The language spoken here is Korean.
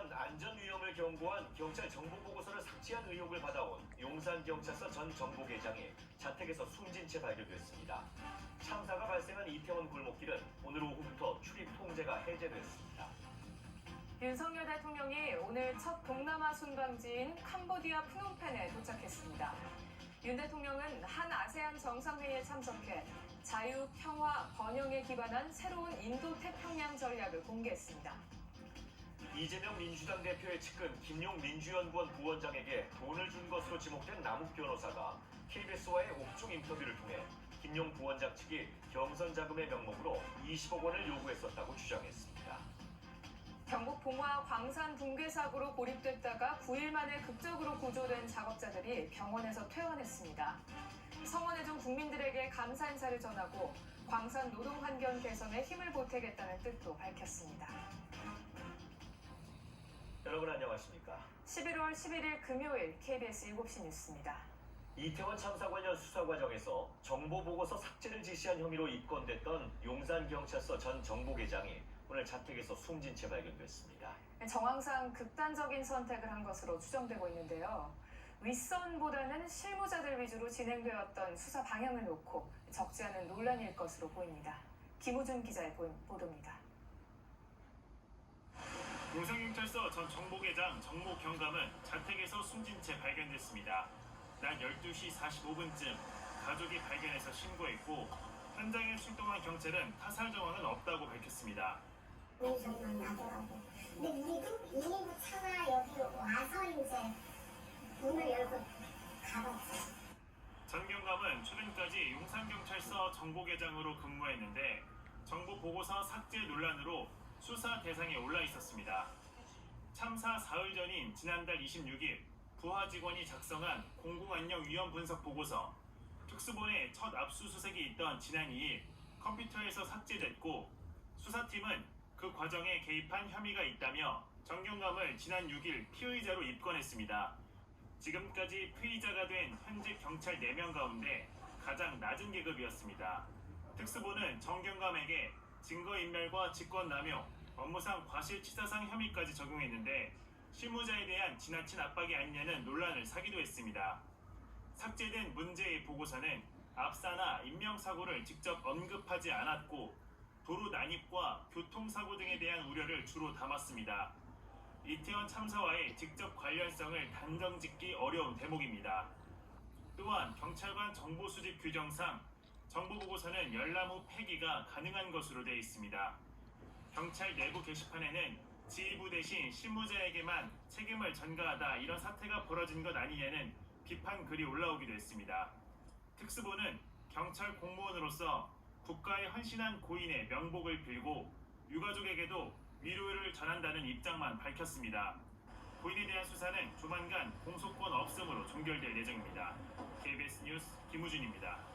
20년 안전 위험을 경고한 경찰 정보 보고서를 삭제한 의혹을 받아온 용산경찰서 전 정보계장이 자택에서 숨진 채 발견됐습니다. 참사가 발생한 이태원 골목길은 오늘 오후부터 출입 통제가 해제됐습니다. 윤석열 대통령이 오늘 첫 동남아 순방지인 캄보디아 프놈펜에 도착했습니다. 윤 대통령은 한 아세안 정상회의에 참석해 자유, 평화, 번영에 기반한 새로운 인도-태평양 전략을 공개했습니다. 이재명 민주당 대표의 측근 김용 민주연구원 부원장에게 돈을 준 것으로 지목된 남욱 변호사가 KBS와의 옥중 인터뷰를 통해 김용 부원장 측이 경선 자금의 명목으로 20억 원을 요구했었다고 주장했습니다. 경북 봉화 광산 붕괴 사고로 고립됐다가 9일 만에 극적으로 구조된 작업자들이 병원에서 퇴원했습니다. 성원해 준 국민들에게 감사 인사를 전하고 광산 노동 환경 개선에 힘을 보태겠다는 뜻도 밝혔습니다. 여러분 안녕하십니까? 11월 11일 금요일 KBS 7시 뉴스입니다. 이태원 참사 관련 수사 과정에서 정보 보고서 삭제를 지시한 혐의로 입건됐던 용산경찰서 전 정보계장이 오늘 자택에서 숨진 채 발견됐습니다. 정황상 극단적인 선택을 한 것으로 추정되고 있는데요. 윗선보다는 실무자들 위주로 진행되었던 수사 방향을 놓고 적지 않은 논란일 것으로 보입니다. 김우준 기자의 보도입니다. 용산경찰서 전 정보계장 정모경감은 자택에서 숨진 채 발견됐습니다. 낮 12시 45분쯤 가족이 발견해서 신고했고 현장에 출동한 경찰은 타살 정황은 없다고 밝혔습니다. 정말 나더라고. 근데 우리도 119 차가 여기 와서 이제 문을 열고 가봤죠. 전 경감은 최근까지 용산경찰서 정보계장으로 근무했는데 정보 보고서 삭제 논란으로 수사 대상에 올라 있었습니다. 참사 사흘 전인 지난달 26일 부하 직원이 작성한 공공안녕 위험 분석 보고서 특수본의 첫 압수수색이 있던 지난 2일 컴퓨터에서 삭제됐고 수사팀은 그 과정에 개입한 혐의가 있다며 정 경감을 지난 6일 피의자로 입건했습니다. 지금까지 피의자가 된 현직 경찰 4명 가운데 가장 낮은 계급이었습니다. 특수본은 정 경감에게 증거인멸과 직권남용, 업무상 과실치사상 혐의까지 적용했는데 실무자에 대한 지나친 압박이 아니냐는 논란을 사기도 했습니다. 삭제된 문제의 보고서는 압사나 인명사고를 직접 언급하지 않았고 도로 난입과 교통사고 등에 대한 우려를 주로 담았습니다. 이태원 참사와의 직접 관련성을 단정짓기 어려운 대목입니다. 또한 경찰관 정보 수집 규정상 정보보고서는 열람 후 폐기가 가능한 것으로 되어 있습니다. 경찰 내부 게시판에는 지휘부 대신 실무자에게만 책임을 전가하다 이런 사태가 벌어진 것 아니냐는 비판 글이 올라오기도 했습니다. 특수본은 경찰 공무원으로서 국가에 헌신한 고인의 명복을 빌고 유가족에게도 위로를 전한다는 입장만 밝혔습니다. 고인에 대한 수사는 조만간 공소권 없음으로 종결될 예정입니다. KBS 뉴스 김우준입니다.